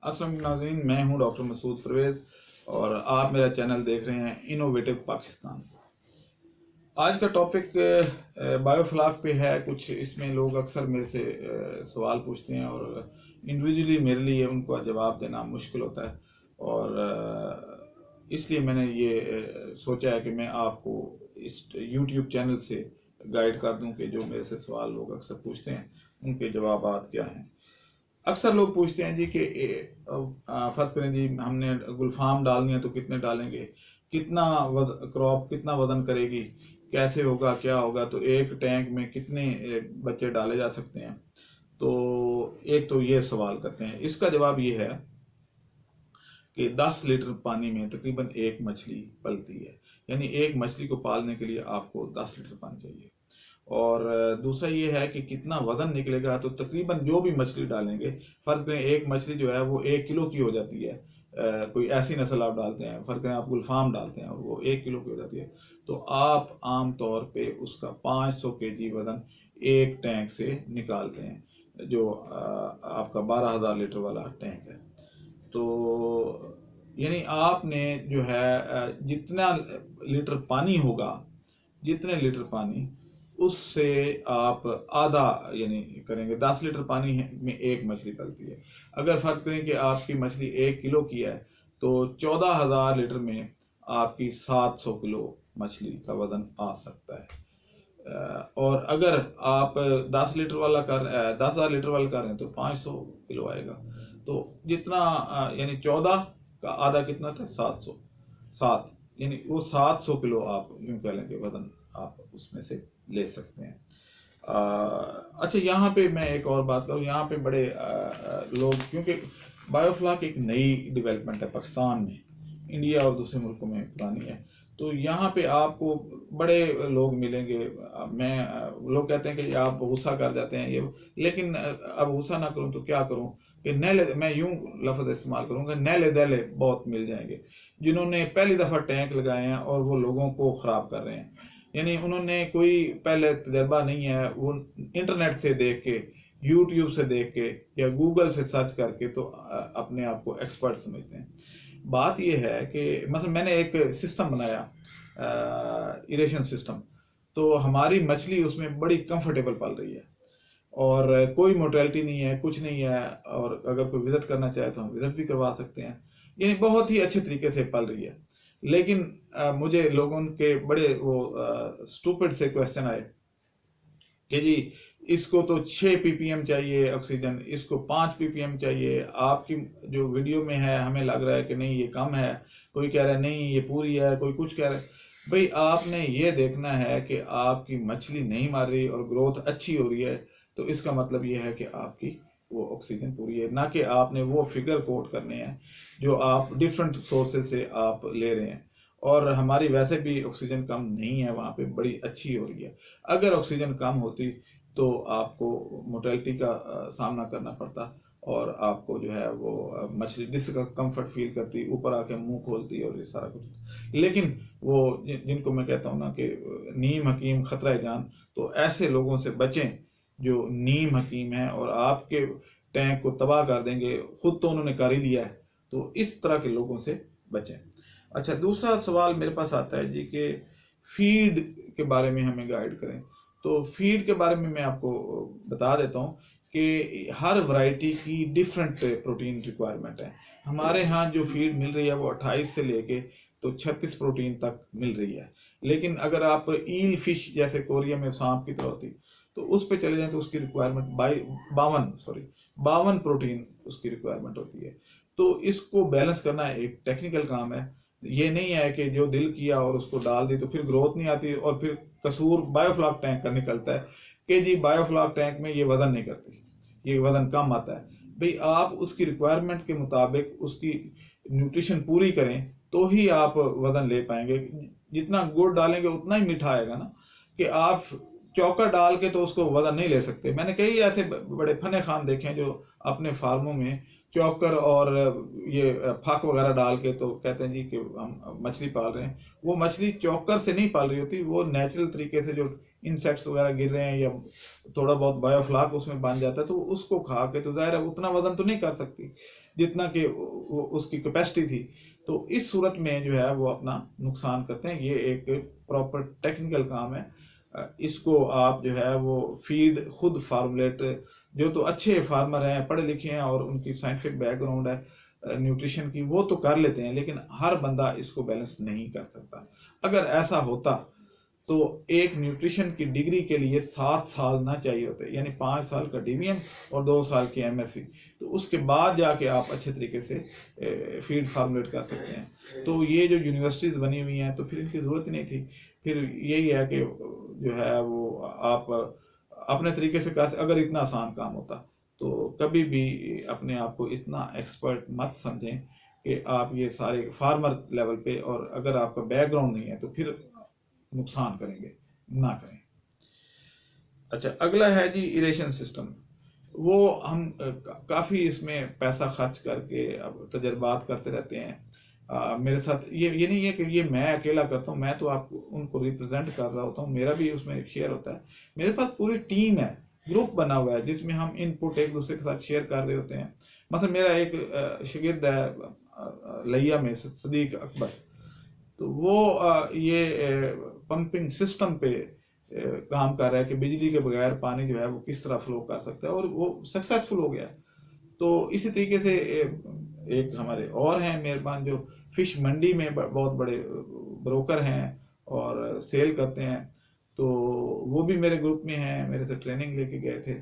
अस्सलाम नाज़रीन, मैं हूं डॉक्टर मसूद परवेज़ और आप मेरा चैनल देख रहे हैं इनोवेटिव पाकिस्तान। आज का टॉपिक बायोफ्लाक पे है। कुछ इसमें लोग अक्सर मेरे से सवाल पूछते हैं और इंडिविजुअली मेरे लिए उनको जवाब देना मुश्किल होता है और इसलिए मैंने ये सोचा है कि मैं आपको इस यूट्यूब चैनल से गाइड कर दूं कि जो मेरे से सवाल लोग अक्सर पूछते हैं उनके जवाबात क्या हैं। अक्सर लोग पूछते हैं जी कि फर्ज करें जी, हमने गुलफाम डालनी है तो कितने डालेंगे, कितना क्रॉप कितना वजन करेगी, कैसे होगा, क्या होगा, तो एक टैंक में कितने बच्चे डाले जा सकते हैं। तो एक तो ये सवाल करते हैं। इसका जवाब ये है कि 10 लीटर पानी में तकरीबन एक मछली पलती है, यानी एक मछली को पालने के लिए आपको 10 लीटर पानी चाहिए। और दूसरा ये है कि कितना वजन निकलेगा, तो तकरीबन जो भी मछली डालेंगे, फर्ज करें एक मछली जो है वो 1 किलो की हो जाती है। कोई ऐसी नस्ल आप डालते हैं, फर्ज करें आप गुलफाम डालते हैं और वो 1 किलो की हो जाती है, तो आप आम तौर पे उसका 500 केजी वजन एक टैंक से निकालते हैं, जो आपका 12,000 लीटर वाला टैंक है। तो यानी आपने जो है जितना लीटर पानी होगा, जितने लीटर पानी, उससे आप आधा यानी करेंगे। 10 लीटर पानी में एक मछली पलती है। अगर फर्ज करें कि आपकी मछली 1 किलो की है तो 14,000 लीटर में आपकी 700 किलो मछली का वजन आ सकता है। और अगर आप 10 लीटर वाला 10,000 लीटर वाला कर रहे हैं तो 500 किलो आएगा। तो जितना यानी 14 का आधा कितना था, 700, यानी वो 700 किलो आप यूं कह लेंगे वजन आप उसमें से ले सकते हैं। अच्छा, यहाँ पे मैं एक और बात करूँ। यहाँ पे बड़े लोग, क्योंकि बायोफ्लाक एक नई डेवलपमेंट है पाकिस्तान में, इंडिया और दूसरे मुल्कों में पुरानी है, तो यहाँ पे आपको बड़े लोग मिलेंगे। लोग कहते हैं कि आप गुस्सा कर जाते हैं ये, लेकिन अब गुस्सा ना करूँ तो क्या करूँ कि नैले, मैं यूं लफ्ज़ इस्तेमाल करूँगा, नैले दैले बहुत मिल जाएंगे जिन्होंने पहली दफ़ा टैंक लगाए हैं और वो लोगों को ख़राब कर रहे हैं। यानी उन्होंने कोई पहले तजर्बा नहीं है, वो इंटरनेट से देख के, यूट्यूब से देख के या गूगल से सर्च करके तो अपने आप को एक्सपर्ट समझते हैं। बात यह है कि मतलब मैंने एक सिस्टम बनाया, इरेशन सिस्टम, तो हमारी मछली उसमें बड़ी कंफर्टेबल पल रही है और कोई मोर्टेलिटी नहीं है, कुछ नहीं है। और अगर कोई विजिट करना चाहे तो हम विजिट भी करवा सकते हैं, यानी बहुत ही अच्छे तरीके से पल रही है। लेकिन मुझे लोगों के बड़े वो स्टूपिड से क्वेश्चन आए कि जी इसको तो 6 ppm चाहिए ऑक्सीजन, इसको 5 ppm चाहिए, आपकी जो वीडियो में है हमें लग रहा है कि नहीं ये कम है, कोई कह रहा है नहीं ये पूरी है, कोई कुछ कह रहा है। भाई आपने ये देखना है कि आपकी मछली नहीं मार रही और ग्रोथ अच्छी हो रही है, तो इसका मतलब ये है कि आपकी वो ऑक्सीजन पूरी है, ना कि आपने वो फिगर कोट करने हैं जो आप डिफरेंट सोर्सेज से आप ले रहे हैं। और हमारी वैसे भी ऑक्सीजन कम नहीं है, वहाँ पे बड़ी अच्छी हो रही है। अगर ऑक्सीजन कम होती तो आपको मोर्टेलिटी का सामना करना पड़ता और आपको जो है वो मछली डिस्कम्फर्ट फील करती, ऊपर आके मुंह खोलती और ये सारा कुछ। लेकिन वो जिनको मैं कहता हूँ ना कि नीम हकीम खतरा जान, तो ऐसे लोगों से बचें जो नीम हकीम हैं और आपके टैंक को तबाह कर देंगे, खुद तो उन्होंने कर ही लिया है। तो इस तरह के लोगों से बचें। अच्छा, दूसरा सवाल मेरे पास आता है जी कि फीड के बारे में हमें गाइड करें। तो फीड के बारे में मैं आपको बता देता हूँ कि हर वैरायटी की डिफरेंट प्रोटीन रिक्वायरमेंट है। हमारे यहाँ जो फीड मिल रही है वो 28 से लेके तो 36 प्रोटीन तक मिल रही है। लेकिन अगर आप ईल फिश जैसे कोरिया में सांप की तरह होती तो उस पर चले जाएं तो उसकी रिक्वायरमेंट 52 प्रोटीन उसकी रिक्वायरमेंट होती है। तो इसको बैलेंस करना एक टेक्निकल काम है। ये नहीं है कि जो दिल किया और उसको डाल दी तो फिर ग्रोथ नहीं आती और फिर कसूर बायोफ्लाक टैंक का निकलता है कि जी बायोफ्लाक टैंक में ये वजन नहीं करती, ये वजन कम आता है। भाई आप उसकी रिक्वायरमेंट के मुताबिक उसकी न्यूट्रिशन पूरी करें तो ही आप वजन ले पाएंगे। जितना गुड़ डालेंगे उतना ही मीठा आएगा ना, कि आप चौका डाल के तो उसको वजन नहीं ले सकते। मैंने कई ऐसे बड़े फने खान देखे हैं जो अपने फार्मों में چوکر اور یہ پھاک وغیرہ ڈال کے تو کہتے ہیں جی کہ ہم مچھلی پال رہے ہیں. وہ مچھلی چوکر سے نہیں پال رہی ہوتی, وہ نیچرل طریقے سے جو انسیکٹس وغیرہ گر رہے ہیں یا تھوڑا بہت بایو فلاک اس میں بن جاتا ہے تو اس کو کھا کے تو ظاہر ہے اتنا وزن تو نہیں کر سکتی جتنا کہ اس کی کیپیسٹی تھی. تو اس صورت میں جو ہے وہ اپنا نقصان کرتے ہیں. یہ ایک پراپر ٹیکنیکل کام ہے. اس کو آپ جو ہے وہ فیڈ خود فارمولیٹ, جو تو اچھے فارمر ہیں, پڑھے لکھے ہیں اور ان کی سائنٹیفک بیک گراؤنڈ ہے نیوٹریشن کی, وہ تو کر لیتے ہیں, لیکن ہر بندہ اس کو بیلنس نہیں کر سکتا. اگر ایسا ہوتا تو ایک نیوٹریشن کی ڈگری کے لیے 7 سال نہ چاہیے ہوتے, یعنی 5 سال کا ڈی وی ایم اور 2 سال کی ایم ایس سی. تو اس کے بعد جا کے آپ اچھے طریقے سے فیڈ فارمولیٹ کر سکتے ہیں. تو یہ جو یونیورسٹیز بنی ہوئی ہیں تو پھر ان کی ضرورت ہی نہیں تھی. پھر یہی ہے کہ جو ہے وہ آپ اپنے طریقے سے اگر اتنا آسان کام ہوتا تو کبھی بھی اپنے آپ کو اتنا ایکسپرٹ مت سمجھیں کہ آپ یہ سارے فارمر لیول پہ, اور اگر آپ کا بیک گراؤنڈ نہیں ہے تو پھر نقصان کریں گے, نہ کریں. اچھا, اگلا ہے جی ایریشن سسٹم. وہ ہم کافی اس میں پیسہ خرچ کر کے اب تجربات کرتے رہتے ہیں. میرے ساتھ یہ نہیں ہے کہ یہ میں اکیلا کرتا ہوں, میں تو آپ ان کو ریپرزینٹ کر رہا ہوتا ہوں, میرا بھی اس میں شیئر ہوتا ہے. میرے پاس پوری ٹیم ہے, گروپ بنا ہوا ہے جس میں ہم ان پٹ ایک دوسرے کے ساتھ شیئر کر رہے ہوتے ہیں. مثلا میرا ایک شاگرد ہے لیا میں, صدیق اکبر, تو وہ یہ پمپنگ سسٹم پہ کام کر رہا ہے کہ بجلی کے بغیر پانی جو ہے وہ کس طرح فلو کر سکتا ہے, اور وہ سکسیسفل ہو گیا. تو اسی طریقے سے ایک ہمارے اور ہیں مہربان جو فش منڈی میں بہت بڑے بروکر ہیں اور سیل کرتے ہیں, تو وہ بھی میرے گروپ میں ہیں, میرے سے ٹریننگ لے کے گئے تھے.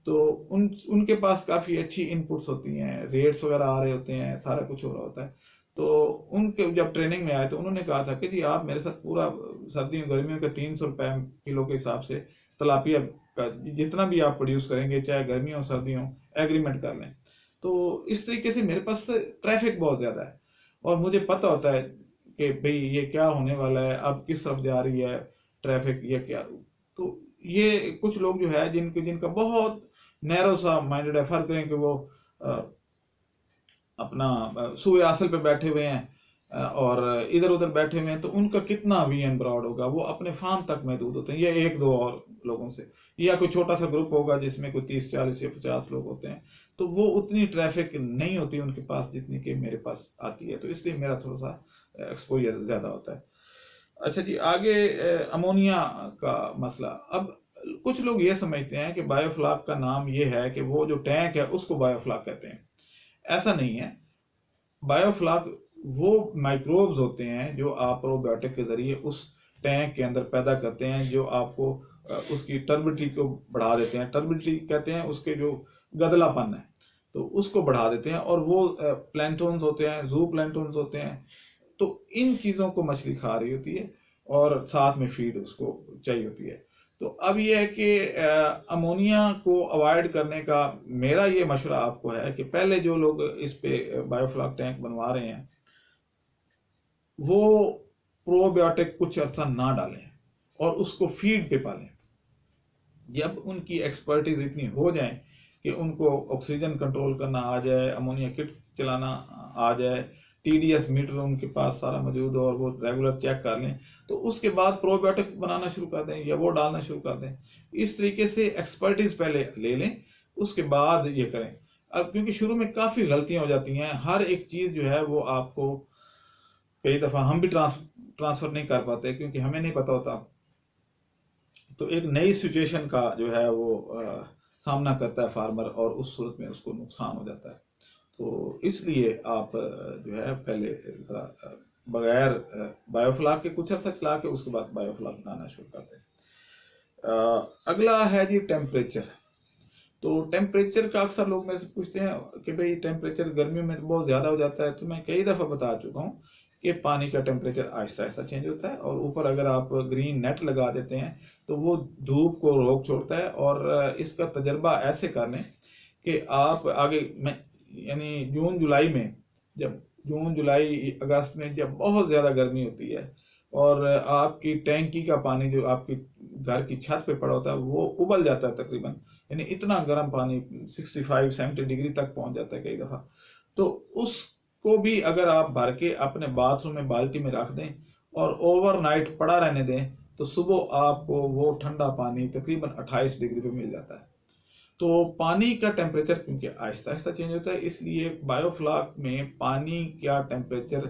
تو ان کے پاس کافی اچھی ان پٹس ہوتی ہیں, ریٹس وغیرہ آ رہے ہوتے ہیں, سارا کچھ ہو رہا ہوتا ہے. تو ان کے جب ٹریننگ میں آئے تو انہوں نے کہا تھا کہ جی آپ میرے ساتھ پورا سردیوں گرمیوں کے 300 روپے کلو کے حساب سے تلاپیا کا جتنا بھی آپ پروڈیوس کریں گے, چاہے گرمیوں سردیوں, ایگریمنٹ کر لیں. تو اس طریقے سے میرے پاس ٹریفک بہت زیادہ ہے اور مجھے پتہ ہوتا ہے کہ بھئی یہ کیا ہونے والا ہے, اب کس طرف جا رہی ہے ٹریفک, یہ کیا. تو یہ کچھ لوگ جو ہے جن کا بہت نیرو سا مائنڈڈ ہے, فرق کریں کہ وہ اپنا سوئے اصل پہ بیٹھے ہوئے ہیں اور ادھر ادھر بیٹھے ہوئے ہیں, تو ان کا کتنا وی این براڈ ہوگا, وہ اپنے فارم تک محدود ہوتے ہیں, یا 1-2 اور لوگوں سے, یا کوئی چھوٹا سا گروپ ہوگا جس میں کوئی 30-40 یا 50 لوگ ہوتے ہیں. تو وہ اتنی ٹریفک نہیں ہوتی ان کے پاس جتنی کہ میرے پاس آتی ہے, تو اس لیے میرا تھوڑا سا ایکسپوجر زیادہ ہوتا ہے. اچھا جی, آگے امونیا کا مسئلہ. اب کچھ لوگ یہ سمجھتے ہیں کہ بایو فلاک کا نام یہ ہے کہ وہ جو ٹینک ہے اس کو بایو فلاک کہتے ہیں. ایسا نہیں ہے. بایو فلاک وہ مائکروبز ہوتے ہیں جو آپ پروبیوٹک کے ذریعے اس ٹینک کے اندر پیدا کرتے ہیں, جو آپ کو اس کی ٹربلٹی کو بڑھا دیتے ہیں. ٹربلٹی کہتے ہیں اس کے جو گدلا پن ہے, تو اس کو بڑھا دیتے ہیں, اور وہ پلانٹونز ہوتے ہیں, زو پلانٹونز ہوتے ہیں. تو ان چیزوں کو مچھلی کھا رہی ہوتی ہے اور ساتھ میں فیڈ اس کو چاہیے ہوتی ہے. تو اب یہ ہے کہ امونیا کو اوائڈ کرنے کا میرا یہ مشورہ آپ کو ہے کہ پہلے جو لوگ اس پہ بایو فلاک ٹینک بنوا رہے ہیں وہ پروبیوٹک کچھ عرصہ نہ ڈالیں اور اس کو فیڈ پہ پالیں. جب ان کی ایکسپرٹیز اتنی ہو جائیں کہ ان کو آکسیجن کنٹرول کرنا آ جائے, امونیا کٹ چلانا آ جائے, ٹی ڈی ایس میٹر ان کے پاس سارا موجود ہو اور وہ ریگولر چیک کر لیں, تو اس کے بعد پروبیوٹک بنانا شروع کر دیں یا وہ ڈالنا شروع کر دیں. اس طریقے سے ایکسپرٹیز پہلے لے لیں, اس کے بعد یہ کریں. اب کیونکہ شروع میں کافی غلطیاں ہو جاتی ہیں, ہر ایک چیز جو ہے وہ آپ کو کئی دفعہ ہم بھی ٹرانسفر نہیں کر پاتے کیونکہ ہمیں نہیں پتا ہوتا. تو ایک نئی سچویشن کا جو ہے وہ سامنا کرتا ہے فارمر, اور اس صورت میں اس کو نقصان ہو جاتا ہے. تو اس لیے آپ جو ہے پہلے بغیر بایو فلاک کے کچھ عرصہ چلا کے اس کے بعد بایو فلاک بنانا شروع کرتے ہیں. اگلا ہے جی ٹیمپریچر. تو ٹیمپریچر کا اکثر لوگ میں سے پوچھتے ہیں کہ بھئی ٹیمپریچر گرمیوں میں بہت زیادہ ہو جاتا ہے. تو میں کئی دفعہ بتا چکا ہوں کہ پانی کا ٹیمپریچر آہستہ آہستہ چینج ہوتا ہے, اور اوپر اگر آپ گرین نیٹ لگا دیتے ہیں تو وہ دھوپ کو روک چھوڑتا ہے. اور اس کا تجربہ ایسے کر لیں کہ آپ آگے میں یعنی جون جولائی اگست میں جب بہت زیادہ گرمی ہوتی ہے اور آپ کی ٹینکی کا پانی جو آپ کی घर की छत पे पड़ा होता है वो उबल जाता है तकरीबन, यानी इतना गर्म पानी 65-70 डिग्री तक पहुंच जाता है कई दफ़ा। तो उसको भी अगर आप भर के अपने बाथरूम में बाल्टी में रख दें और ओवरनाइट पड़ा रहने दें तो सुबह आपको वो ठंडा पानी तकरीबन 28 डिग्री पे मिल जाता है। तो पानी का टेम्परेचर क्योंकि आहिस्ता आहिस्ता चेंज होता है, इसलिए बायोफ्लाक में पानी का टेम्परेचर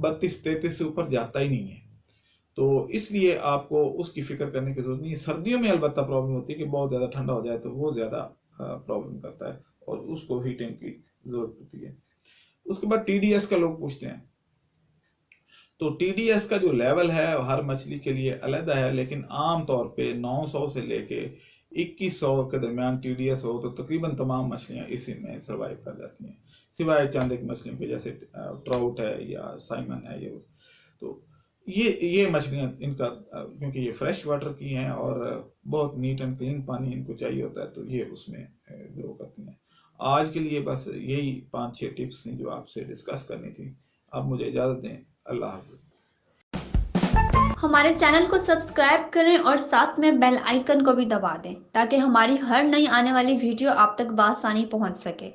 32-33 से ऊपर जाता ही नहीं है। तो इसलिए आपको उसकी फिक्र करने की जरूरत नहीं है। सर्दियों में अलबत्ता प्रॉब्लम होती है कि बहुत ज़्यादा ठंडा हो जाए तो वो ज़्यादा प्रॉब्लम करता है और उसको हीटिंग की जरूरत होती है। उसके बाद TDS का लोग पूछते हैं, तो TDS का जो लेवल है हर मछली के लिए अलग है, लेकिन आम तौर पे 900 से लेके 2100 के दरमियान TDS हो तो तकरीबन तमाम मछलियां इसी में सर्वाइव कर जाती हैं, सिवाय चंद एक मछलियों के जैसे ट्राउट है या साइमन है। ये तो ये मछलियां इनका क्योंकि ये फ्रेश वाटर की हैं और बहुत नीट एंड क्लीन पानी इनको चाहिए होता है, तो ये उसमें ग्रो करती हैं। आज के लिए बस यही 5-6 टिप्स थी जो आपसे डिस्कस करनी थी। अब मुझे इजाज़त दें। अल्लाह हाफ़िज़। हमारे चैनल को सब्सक्राइब करें और साथ में बेल आइकन को भी दबा दें ताकि हमारी हर नई आने वाली वीडियो आप तक बआसानी पहुंच सके।